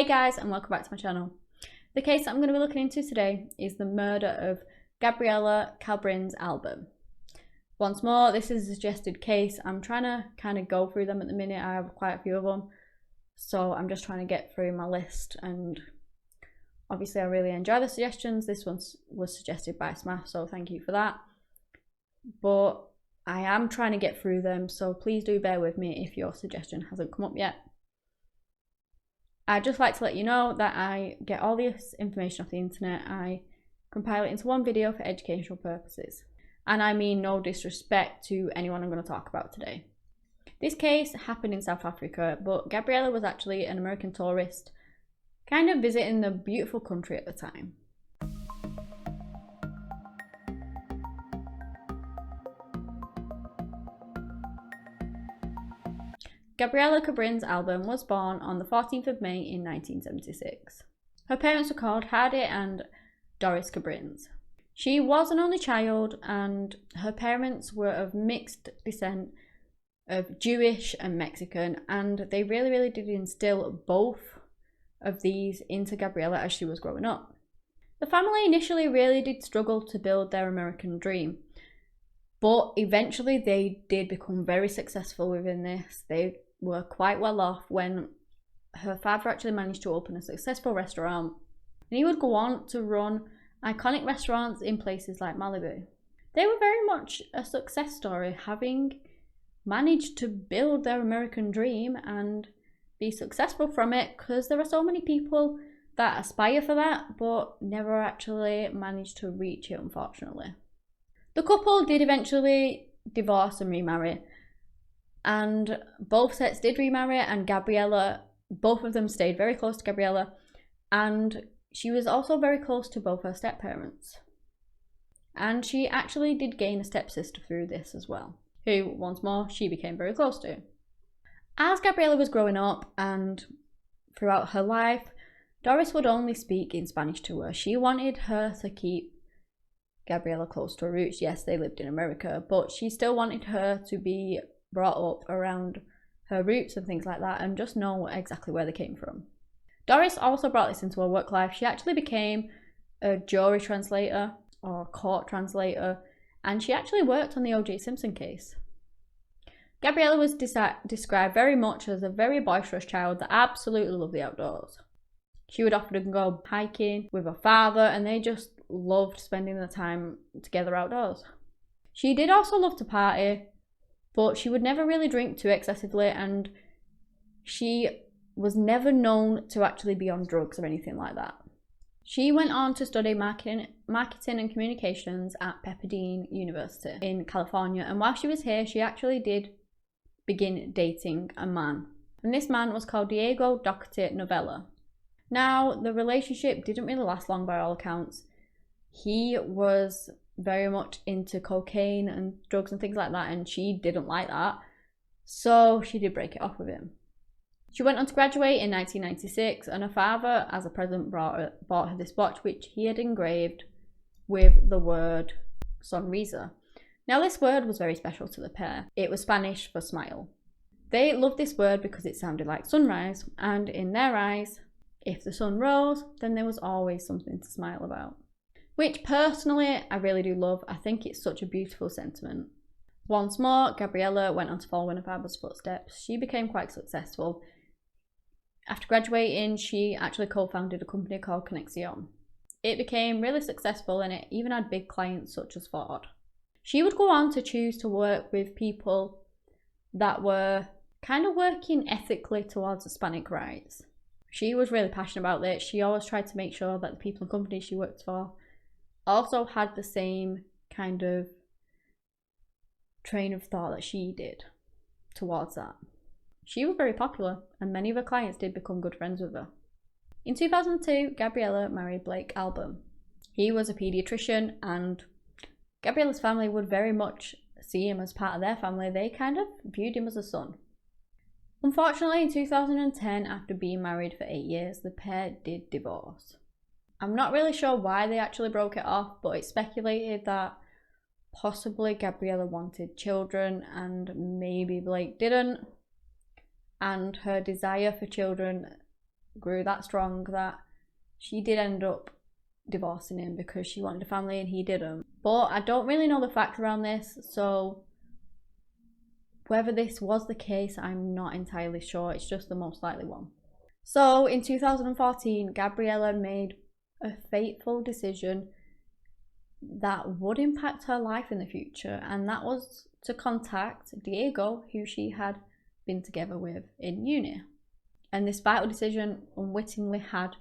Hey guys, and welcome back to my channel. The case that I'm going to be looking into today is the murder of Gabriella Kabrins Alban. Once more, this is a suggested case. I'm trying to kind of go through them at the minute. I have quite a few of them, so I'm just trying to get through my list, and obviously I really enjoy the suggestions. This one was suggested by Smash, so thank you for that. But I am trying to get through them, so please do bear with me if your suggestion hasn't come up yet. I'd just like to let you know that I get all this information off the internet. I compile it into one video for educational purposes. And I mean no disrespect to anyone I'm going to talk about today. This case happened in South Africa, but Gabriella was actually an American tourist, kind of visiting the beautiful country at the time. Gabriella Kabrins Alban was born on the 14th of May in 1976. Her parents were called Hardy and Doris Kabrins. She was an only child, and her parents were of mixed descent of Jewish and Mexican, and they really did instill both of these into Gabriella as she was growing up. The family initially really did struggle to build their American dream, but eventually they did become very successful within this. They were quite well off when her father actually managed to open a successful restaurant, and he would go on to run iconic restaurants in places like Malibu. They were very much a success story, having managed to build their American dream and be successful from it, because there are so many people that aspire for that but never actually manage to reach it, unfortunately. The couple did eventually divorce and remarry, and both sets did remarry, and Gabriella, both of them stayed very close to Gabriella, and she was also very close to both her step-parents. And she actually did gain a stepsister through this as well, who, once more, she became very close to. As Gabriella was growing up and throughout her life, Doris would only speak in Spanish to her. She wanted her to keep Gabriella close to her roots. Yes, they lived in America, but she still wanted her to be brought up around her roots and things like that, and just know exactly where they came from. Doris also brought this into her work life. She actually became a jury translator or court translator, and she actually worked on the O.J. Simpson case. Gabriella was described very much as a very boisterous child that absolutely loved the outdoors. She would often go hiking with her father, and they just loved spending the time together outdoors. She did also love to party, but she would never really drink too excessively, and she was never known to actually be on drugs or anything like that. She went on to study marketing and communications at Pepperdine University in California, and while she was here, she actually did begin dating a man, and this man was called Diego Doherty Novella. Now, the relationship didn't really last long by all accounts. He was very much into cocaine and drugs and things like that, and she didn't like that, so she did break it off with him. She went on to graduate in 1996, and her father, as a present, bought her this watch which he had engraved with the word sonrisa. Now, this word was very special to the pair. It was Spanish for smile. They loved this word because it sounded like sunrise, and in their eyes, if the sun rose, then there was always something to smile about. Which personally, I really do love. I think it's such a beautiful sentiment. Once more, Gabriella went on to follow in her father's footsteps. She became quite successful. After graduating, she actually co-founded a company called Conexion. It became really successful, and it even had big clients such as Ford. She would go on to choose to work with people that were kind of working ethically towards Hispanic rights. She was really passionate about this. She always tried to make sure that the people and companies she worked for also had the same kind of train of thought that she did towards that. She was very popular, and many of her clients did become good friends with her. In 2002, Gabriella married Blake Alban. He was a paediatrician, and Gabriella's family would very much see him as part of their family. They kind of viewed him as a son. Unfortunately, in 2010, after being married for 8 years, the pair did divorce. I'm not really sure why they actually broke it off, but it's speculated that possibly Gabriella wanted children and maybe Blake didn't. And her desire for children grew that strong that she did end up divorcing him because she wanted a family and he didn't. But I don't really know the facts around this, so whether this was the case, I'm not entirely sure. It's just the most likely one. So in 2014, Gabriella made a fateful decision that would impact her life in the future, and that was to contact Diego, who she had been together with in uni. And this vital decision unwittingly had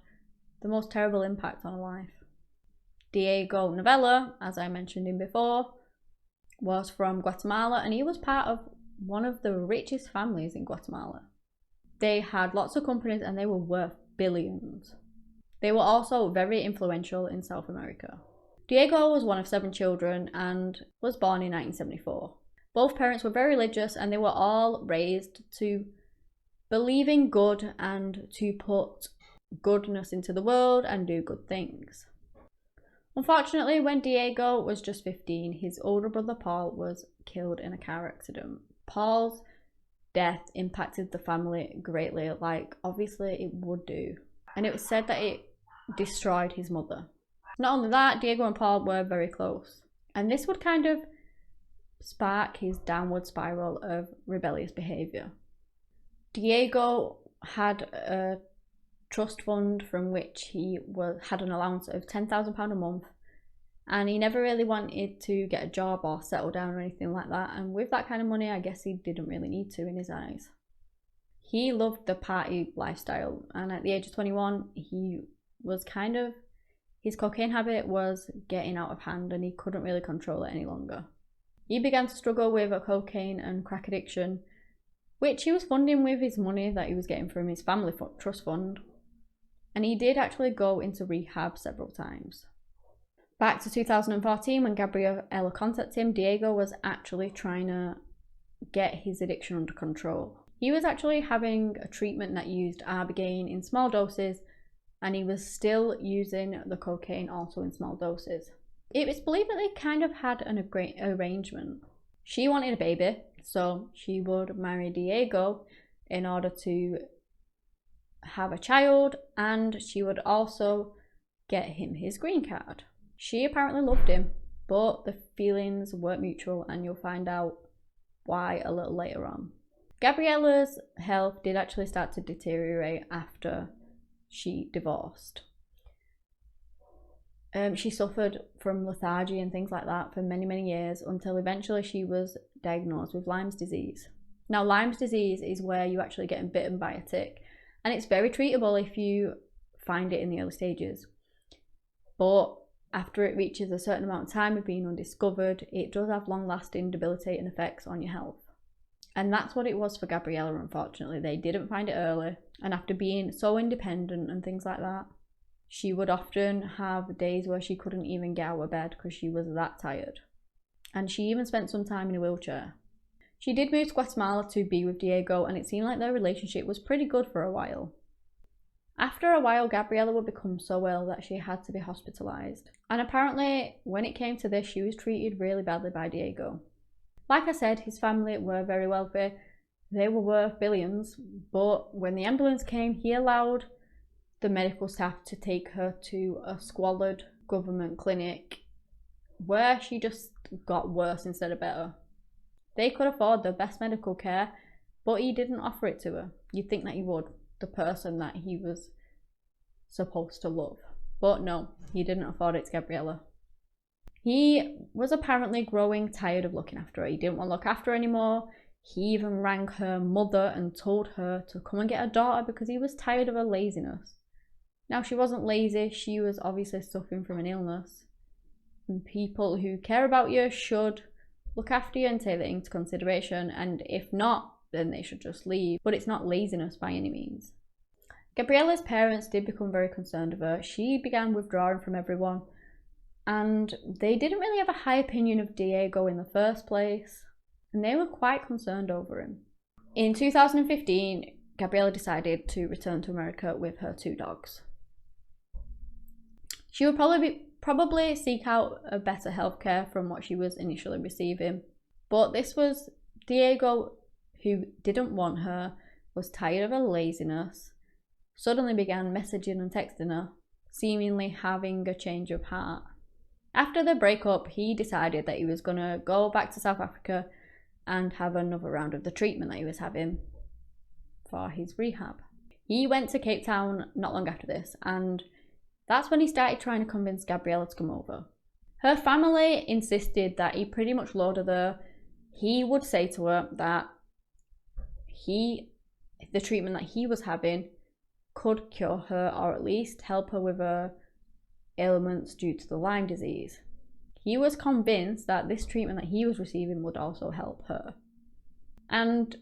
the most terrible impact on her life. Diego Novella, as I mentioned him before, was from Guatemala, and he was part of one of the richest families in Guatemala. They had lots of companies and they were worth billions. They were also very influential in South America. Diego was one of 7 children and was born in 1974. Both parents were very religious and they were all raised to believe in good and to put goodness into the world and do good things. Unfortunately, when Diego was just 15, his older brother Paul was killed in a car accident. Paul's death impacted the family greatly, like obviously it would do. And it was said that it destroyed his mother. Not only that, Diego and Paul were very close. And this would kind of spark his downward spiral of rebellious behaviour. Diego had a trust fund from which he had an allowance of £10,000 a month, and he never really wanted to get a job or settle down or anything like that, and with that kind of money I guess he didn't really need to in his eyes. He loved the party lifestyle, and at the age of 21 his cocaine habit was getting out of hand and he couldn't really control it any longer. He began to struggle with a cocaine and crack addiction, which he was funding with his money that he was getting from his family trust fund. And he did actually go into rehab several times. Back to 2014, when Gabriella contacted him, Diego was actually trying to get his addiction under control. He was actually having a treatment that used Ibogaine in small doses, and he was still using the cocaine also in small doses. It was believed that they kind of had an arrangement. She wanted a baby, so she would marry Diego in order to have a child, and she would also get him his green card. She apparently loved him, but the feelings weren't mutual, and you'll find out why a little later on. Gabriella's health did actually start to deteriorate after she divorced. She suffered from lethargy and things like that for many, many years until eventually she was diagnosed with Lyme's disease. Now, Lyme's disease is where you actually get bitten by a tick, and it's very treatable if you find it in the early stages. But after it reaches a certain amount of time of being undiscovered, it does have long-lasting debilitating effects on your health. And that's what it was for Gabriella, unfortunately. They didn't find it early, and after being so independent and things like that, she would often have days where she couldn't even get out of bed because she was that tired. And she even spent some time in a wheelchair. She did move to Guatemala to be with Diego, and it seemed like their relationship was pretty good for a while. After a while, Gabriella would become so ill that she had to be hospitalized. And apparently, when it came to this, she was treated really badly by Diego. Like I said, his family were very wealthy. They were worth billions, but when the ambulance came, he allowed the medical staff to take her to a squalid government clinic where she just got worse instead of better. They could afford the best medical care, but he didn't offer it to her. You'd think that he would, the person that he was supposed to love. But no, he didn't afford it to Gabriella. He was apparently growing tired of looking after her. He didn't want to look after her anymore. He even rang her mother and told her to come and get her daughter because he was tired of her laziness. Now, she wasn't lazy, she was obviously suffering from an illness. And people who care about you should look after you and take that into consideration, and if not, then they should just leave. But it's not laziness by any means. Gabriella's parents did become very concerned of her. She began withdrawing from everyone, and they didn't really have a high opinion of Diego in the first place, and they were quite concerned over him. In 2015, Gabriella decided to return to America with her 2 dogs. She would probably seek out a better healthcare from what she was initially receiving. But this was Diego, who didn't want her, was tired of her laziness, suddenly began messaging and texting her, seemingly having a change of heart. After the breakup, he decided that he was going to go back to South Africa and have another round of the treatment that he was having for his rehab. He went to Cape Town not long after this, and that's when he started trying to convince Gabriella to come over. Her family insisted that he pretty much loaded her. He would say to her that the treatment that he was having could cure her, or at least help her with her ailments due to the Lyme disease. He was convinced that this treatment that he was receiving would also help her. And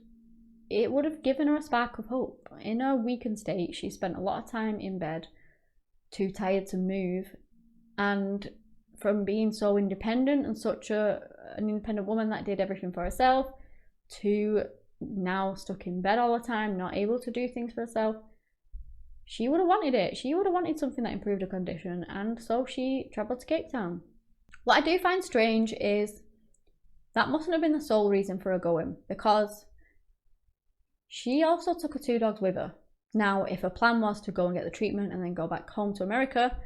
it would have given her a spark of hope. In her weakened state, she spent a lot of time in bed, too tired to move, and from being so independent and such an independent woman that did everything for herself, to now stuck in bed all the time, not able to do things for herself, she would have wanted it. She would have wanted something that improved her condition, and so she travelled to Cape Town. What I do find strange is that mustn't have been the sole reason for her going, because she also took her 2 dogs with her. Now, if her plan was to go and get the treatment and then go back home to America,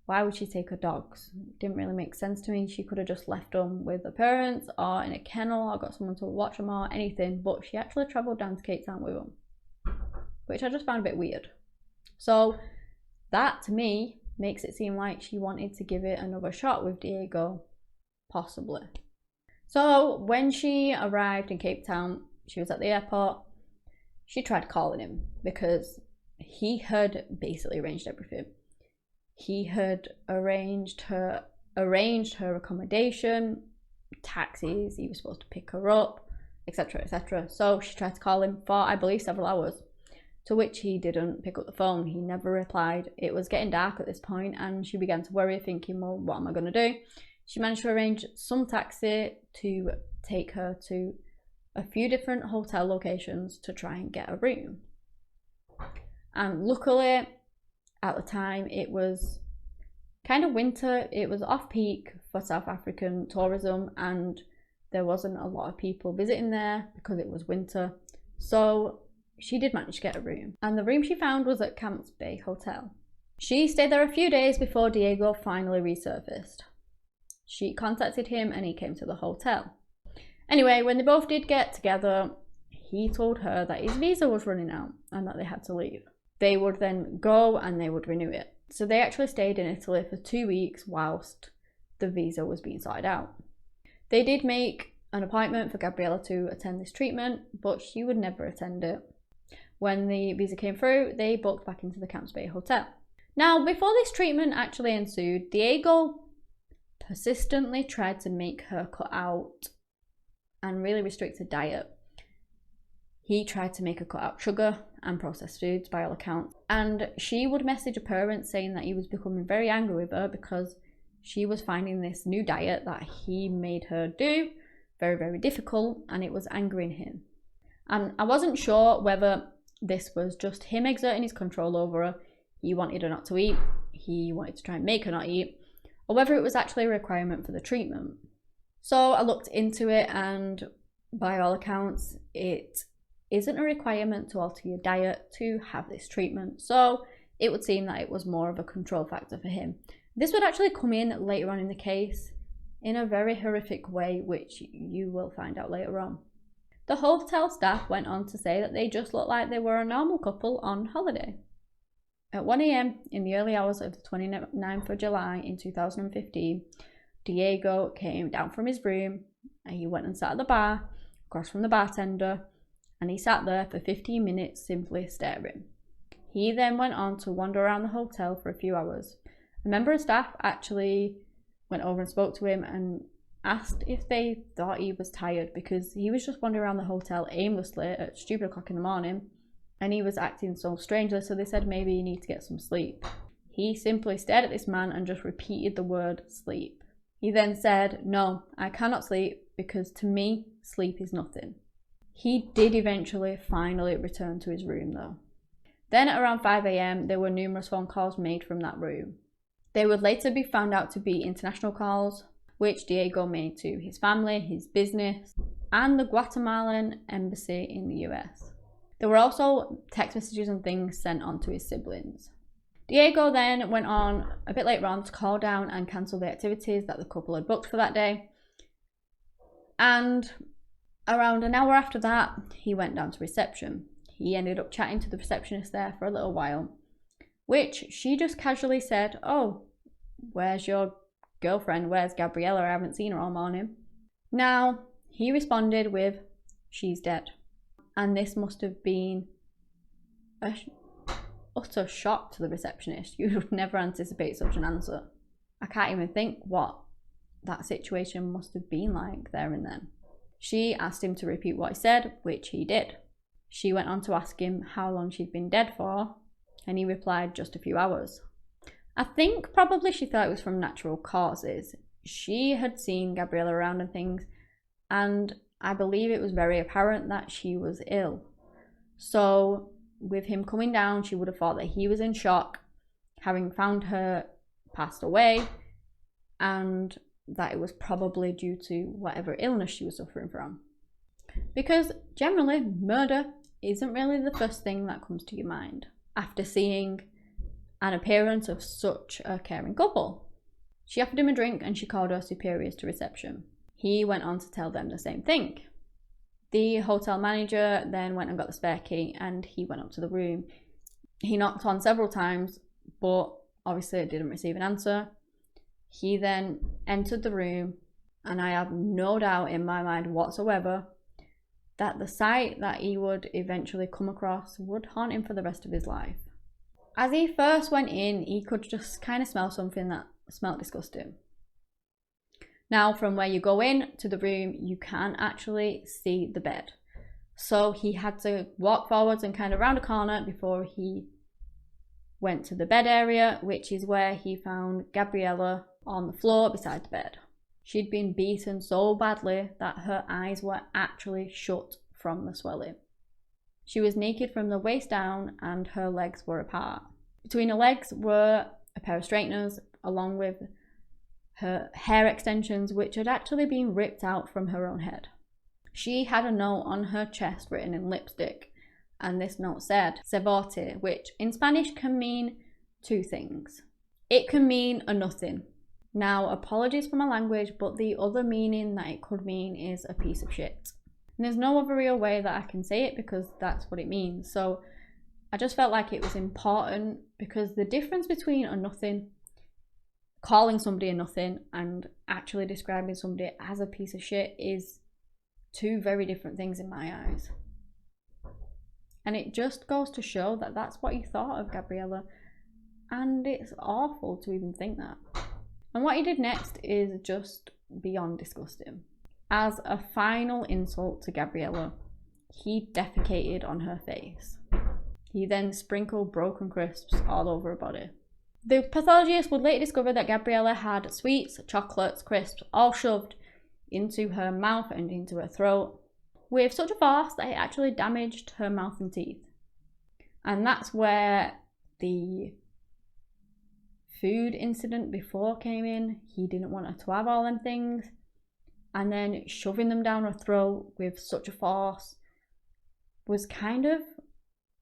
why would she take her dogs? It didn't really make sense to me. She could have just left them with her parents or in a kennel or got someone to watch them or anything, but she actually travelled down to Cape Town with them, which I just found a bit weird. So that, to me, makes it seem like she wanted to give it another shot with Diego, possibly. So when she arrived in Cape Town, she was at the airport. She tried calling him because he had basically arranged everything. He had arranged her accommodation, taxis, he was supposed to pick her up, etc, etc. So she tried to call him for, I believe, several hours, to which he didn't pick up the phone. He never replied. It was getting dark at this point and she began to worry, thinking, well, what am I going to do? She managed to arrange some taxi to take her to a few different hotel locations to try and get a room. And luckily, at the time, it was kind of winter. It was off peak for South African tourism and there wasn't a lot of people visiting there because it was winter. So she did manage to get a room, and the room she found was at Camps Bay Hotel. She stayed there a few days before Diego finally resurfaced. She contacted him and he came to the hotel. Anyway, when they both did get together, he told her that his visa was running out and that they had to leave. They would then go and they would renew it. So they actually stayed in Italy for 2 weeks whilst the visa was being sorted out. They did make an appointment for Gabriella to attend this treatment, but she would never attend it. When the visa came through, they booked back into the Camps Bay Hotel. Now, before this treatment actually ensued, Diego persistently tried to make her cut out and really restrict her diet. He tried to make her cut out sugar and processed foods by all accounts, and she would message her parents saying that he was becoming very angry with her because she was finding this new diet that he made her do very, very difficult, and it was angering him. And I wasn't sure whether this was just him exerting his control over her, he wanted her not to eat, he wanted to try and make her not eat, or whether it was actually a requirement for the treatment. So I looked into it, and by all accounts, it isn't a requirement to alter your diet to have this treatment. So it would seem that it was more of a control factor for him. This would actually come in later on in the case in a very horrific way, which you will find out later on. The hotel staff went on to say that they just looked like they were a normal couple on holiday. At 1 a.m. in the early hours of the 29th of July in 2015, Diego came down from his room and he went and sat at the bar across from the bartender, and he sat there for 15 minutes simply staring. He then went on to wander around the hotel for a few hours. A member of staff actually went over and spoke to him and asked if they thought he was tired, because he was just wandering around the hotel aimlessly at stupid o'clock in the morning and he was acting so strangely, so they said maybe you need to get some sleep. He simply stared at this man and just repeated the word sleep. He then said, "No, I cannot sleep because to me, sleep is nothing." He did eventually finally return to his room though. Then at around 5 a.m, there were numerous phone calls made from that room. They would later be found out to be international calls, which Diego made to his family, his business, and the Guatemalan embassy in the US. There were also text messages and things sent on to his siblings. Diego then went on a bit later on to call down and cancel the activities that the couple had booked for that day. And around an hour after that, he went down to reception. He ended up chatting to the receptionist there for a little while, which she just casually said, "Oh, where's your girlfriend? Where's Gabriella? I haven't seen her all morning." Now, he responded with, "She's dead." And this must have been a utter shock to the receptionist. You would never anticipate such an answer. I can't even think what that situation must have been like there and then. She asked him to repeat what he said, which he did. She went on to ask him how long she'd been dead for, and he replied just a few hours. I think probably she thought it was from natural causes. She had seen Gabriella around and things, and I believe it was very apparent that she was ill. So with him coming down, she would have thought that he was in shock, having found her passed away, and that it was probably due to whatever illness she was suffering from. Because generally, murder isn't really the first thing that comes to your mind after seeing an appearance of such a caring couple. She offered him a drink and she called her superiors to reception. He went on to tell them the same thing. The hotel manager then went and got the spare key and he went up to the room. He knocked on several times, but obviously didn't receive an answer. He then entered the room, and I have no doubt in my mind whatsoever that the sight that he would eventually come across would haunt him for the rest of his life. As he first went in, he could just kind of smell something that smelled disgusting. Now, from where you go in to the room, you can actually see the bed. So he had to walk forwards and kind of round a corner before he went to the bed area, which is where he found Gabriella on the floor beside the bed. She'd been beaten so badly that her eyes were actually shut from the swelling. She was naked from the waist down and her legs were apart. Between her legs were a pair of straighteners along with her hair extensions, which had actually been ripped out from her own head. She had a note on her chest written in lipstick, and this note said, "Se vote," which in Spanish can mean two things. It can mean a nothing. Now, apologies for my language, but the other meaning that it could mean is a piece of shit. And there's no other real way that I can say it because that's what it means. So I just felt like it was important because the difference between a nothing, calling somebody a nothing, and actually describing somebody as a piece of shit is two very different things in my eyes. And it just goes to show that that's what you thought of Gabriella. And it's awful to even think that. And what he did next is just beyond disgusting. As a final insult to Gabriella, he defecated on her face. He then sprinkled broken crisps all over her body. The pathologist would later discover that Gabriella had sweets, chocolates, crisps, all shoved into her mouth and into her throat with such a force that it actually damaged her mouth and teeth. And that's where the food incident before came in. He didn't want her to have all them things, and then shoving them down her throat with such a force was kind of,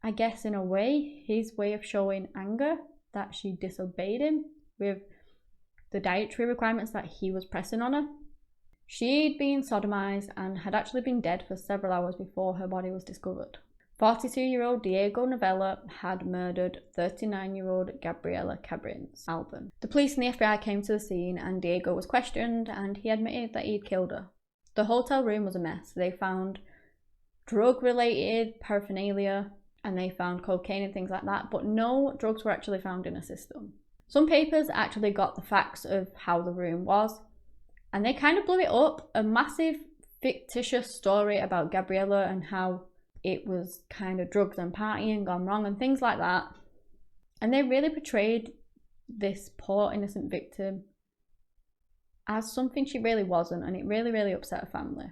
I guess in a way, his way of showing anger that she disobeyed him with the dietary requirements that he was pressing on her. She'd been sodomized and had actually been dead for several hours before her body was discovered. 42-year-old Diego Novella had murdered 39-year-old Gabriella Kabrins Alban. The police and the FBI came to the scene and Diego was questioned and he admitted that he'd killed her. The hotel room was a mess. They found drug-related paraphernalia and they found cocaine and things like that, but no drugs were actually found in her system. Some papers actually got the facts of how the room was and they kind of blew it up, a massive fictitious story about Gabriella and how it was kind of drugs and partying gone wrong and things like that. And they really portrayed this poor innocent victim as something she really wasn't, and it really, really upset her family.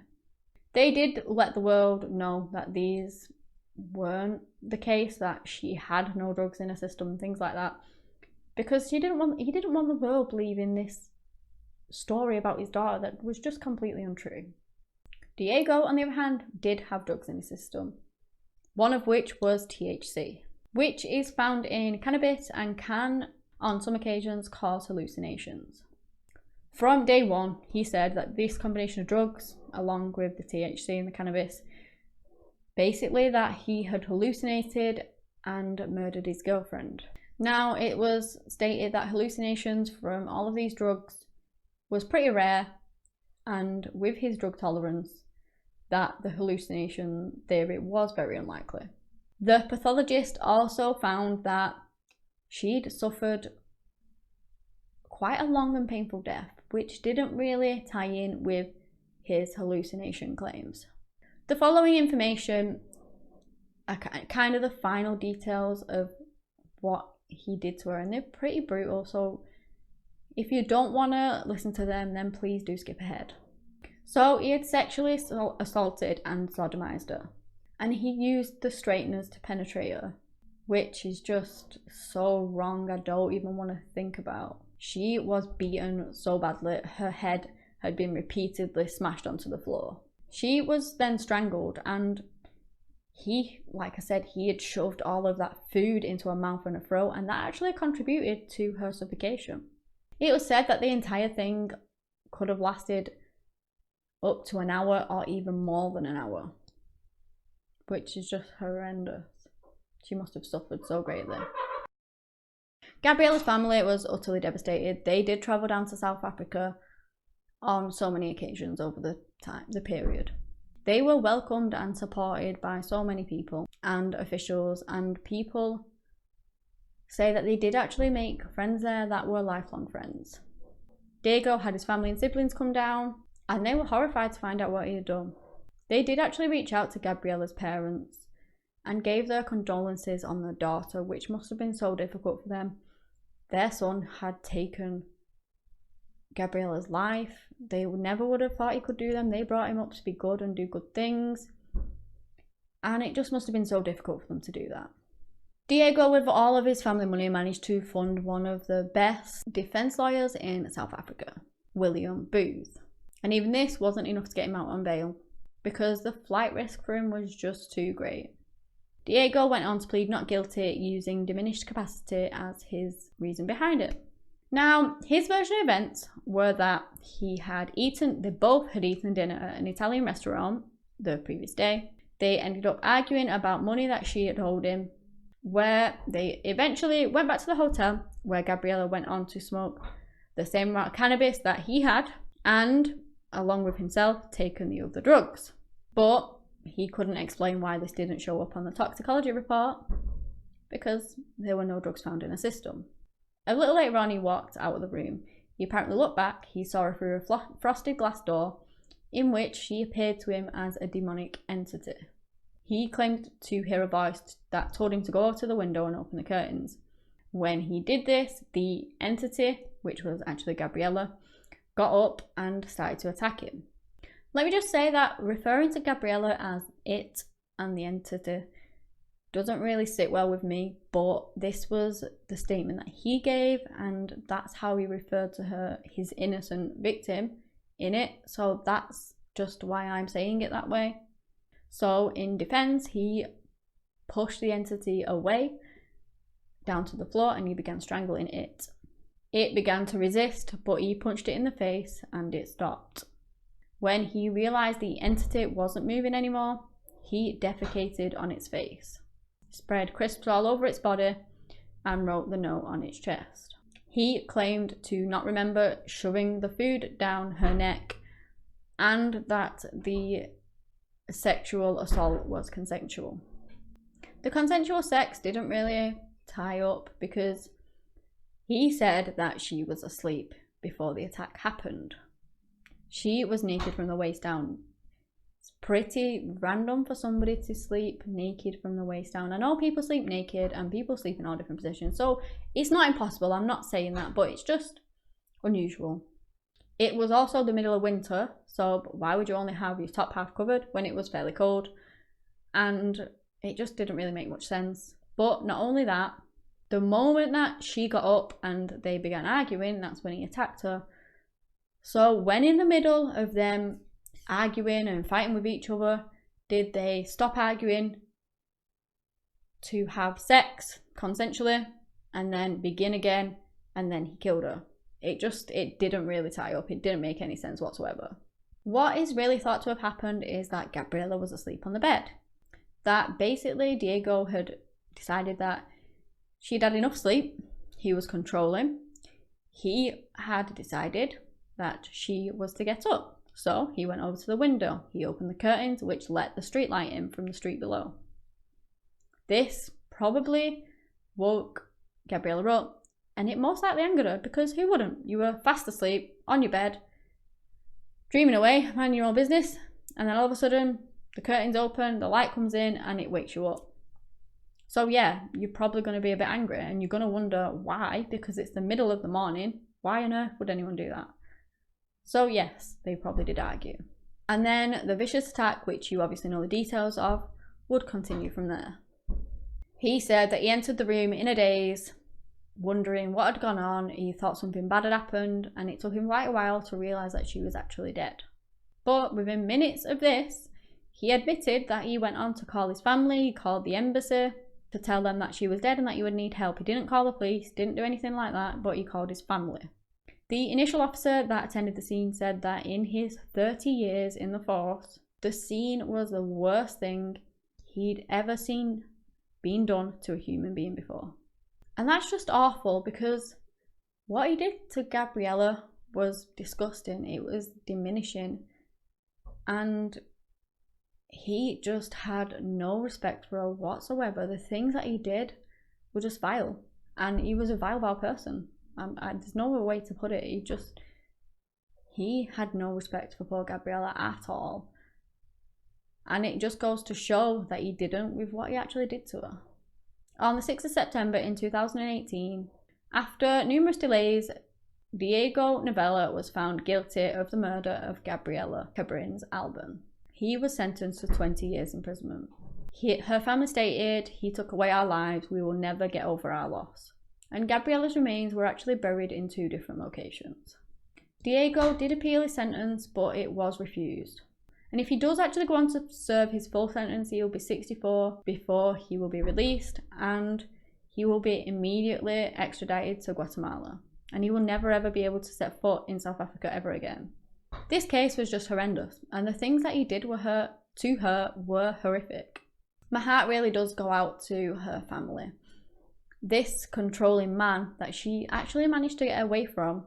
They did let the world know that these weren't the case, that she had no drugs in her system and things like that, because he didn't want the world believing this story about his daughter that was just completely untrue. Diego, on the other hand, did have drugs in his system. one of which was THC, which is found in cannabis and can, on some occasions, cause hallucinations. From day one, he said that this combination of drugs, along with the THC and the cannabis, basically that he had hallucinated and murdered his girlfriend. Now, it was stated that hallucinations from all of these drugs was pretty rare, and with his drug tolerance, that the hallucination theory was very unlikely. The pathologist also found that she'd suffered quite a long and painful death, which didn't really tie in with his hallucination claims. The following information are kind of the final details of what he did to her, and they're pretty brutal, so if you don't want to listen to them, then please do skip ahead. So he had sexually assaulted and sodomized her, and he used the straighteners to penetrate her, which is just so wrong. I don't even want to think about. She was beaten so badly, her head had been repeatedly smashed onto the floor. She was then strangled, and he, like I said, he had shoved all of that food into her mouth and her throat, and that actually contributed to her suffocation. It was said that the entire thing could have lasted up to an hour or even more than an hour, which is just horrendous. She must have suffered so greatly. Gabriella's family was utterly devastated. They did travel down to South Africa on so many occasions over the period. They were welcomed and supported by so many people and officials, and people say that they did actually make friends there that were lifelong friends. Diego had his family and siblings come down, and they were horrified to find out what he had done. They did actually reach out to Gabriella's parents and gave their condolences on their daughter, which must have been so difficult for them. Their son had taken Gabriella's life. They never would have thought he could do them. They brought him up to be good and do good things, and it just must have been so difficult for them to do that. Diego, with all of his family money, managed to fund one of the best defense lawyers in South Africa, William Booth. And even this wasn't enough to get him out on bail, because the flight risk for him was just too great. Diego went on to plead not guilty, using diminished capacity as his reason behind it. Now, his version of events were that they both had eaten dinner at an Italian restaurant the previous day. They ended up arguing about money that she had owed him, where they eventually went back to the hotel, where Gabriella went on to smoke the same amount of cannabis that he had, and, along with himself, taken the other drugs. But he couldn't explain why this didn't show up on the toxicology report, because there were no drugs found in the system. A little later on, he walked out of the room. He apparently looked back. He saw her through a frosted glass door, in which she appeared to him as a demonic entity. He claimed to hear a voice that told him to go over to the window and open the curtains. When he did this, the entity, which was actually Gabriella, got up and started to attack him. Let me just say that referring to Gabriella as it and the entity doesn't really sit well with me, but this was the statement that he gave, and that's how he referred to her, his innocent victim, in it. So that's just why I'm saying it that way. So in defense, he pushed the entity away down to the floor and he began strangling it. It began to resist, but he punched it in the face and it stopped. When he realized the entity wasn't moving anymore, he defecated on its face, spread crisps all over its body, and wrote the note on its chest. He claimed to not remember shoving the food down her neck, and that the sexual assault was consensual. The consensual sex didn't really tie up, because he said that she was asleep before the attack happened. She was naked from the waist down. It's pretty random for somebody to sleep naked from the waist down. I know people sleep naked and people sleep in all different positions, so it's not impossible, I'm not saying that, but it's just unusual. It was also the middle of winter, so why would you only have your top half covered when it was fairly cold? And it just didn't really make much sense. But not only that, the moment that she got up and they began arguing, that's when he attacked her. So when in the middle of them arguing and fighting with each other, did they stop arguing, to have sex consensually and then begin again, and then he killed her. It didn't really tie up. It didn't make any sense whatsoever. What is really thought to have happened is that Gabriella was asleep on the bed. That basically Diego had decided that she'd had enough sleep. He was controlling. He had decided that she was to get up. So he went over to the window. He opened the curtains, which let the street light in from the street below. This probably woke Gabriella up, and it most likely angered her, because who wouldn't? You were fast asleep on your bed, dreaming away, minding your own business, and then all of a sudden the curtains open, the light comes in, and it wakes you up. So yeah, you're probably going to be a bit angry, and you're going to wonder why, because it's the middle of the morning. Why on earth would anyone do that? So yes, they probably did argue. And then the vicious attack, which you obviously know the details of, would continue from there. He said that he entered the room in a daze, wondering what had gone on. He thought something bad had happened, and it took him quite a while to realise that she was actually dead. But within minutes of this, he admitted that he went on to call his family. He called the embassy to tell them that she was dead and that he would need help. He didn't call the police, didn't do anything like that, but he called his family. The initial officer that attended the scene said that in his 30 years in the force, the scene was the worst thing he'd ever seen being done to a human being before. And that's just awful, because what he did to Gabriella was disgusting. It was diminishing. And he just had no respect for her whatsoever. The things that he did were just vile. And he was a vile person. There's no other way to put it. He had no respect for poor Gabriella at all. And it just goes to show that he didn't with what he actually did to her. On the 6th of September in 2018, after numerous delays, Diego Novella was found guilty of the murder of Gabriella Kabrins Alban. He was sentenced to 20 years imprisonment. Her family stated, "He took away our lives, we will never get over our loss." And Gabriella's remains were actually buried in 2 different locations. Diego did appeal his sentence, but it was refused. And if he does actually go on to serve his full sentence, he will be 64 before he will be released, and he will be immediately extradited to Guatemala. And he will never ever be able to set foot in South Africa ever again. This case was just horrendous, and the things that he did to her were horrific. My heart really does go out to her family. This controlling man that she actually managed to get away from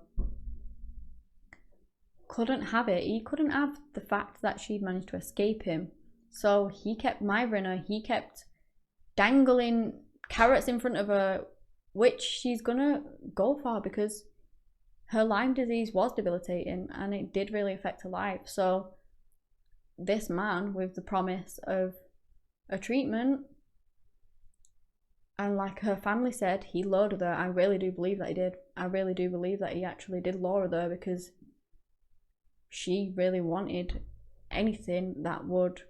couldn't have it. He couldn't have the fact that she'd managed to escape him. So he kept mithering her. He kept dangling carrots in front of her, which she's gonna go for, because her Lyme disease was debilitating and it did really affect her life. So this man, with the promise of a treatment, and like her family said, he lured her. I really do believe that he did. I really do believe that he actually did lure her, because she really wanted anything that would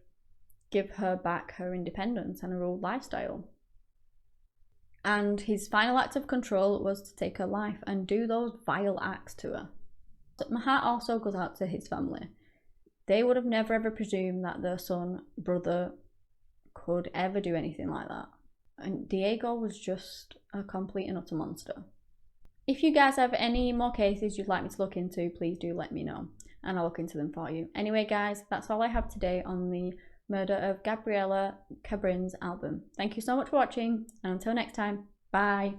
give her back her independence and her old lifestyle. And his final act of control was to take her life and do those vile acts to her. My heart also goes out to his family. They would have never ever presumed that their son, brother, could ever do anything like that. And Diego was just a complete and utter monster. If you guys have any more cases you'd like me to look into, please do let me know, and I'll look into them for you. Anyway guys, that's all I have today on the murder of Gabriella Kabrins Alban. Thank you so much for watching, and until next time, bye.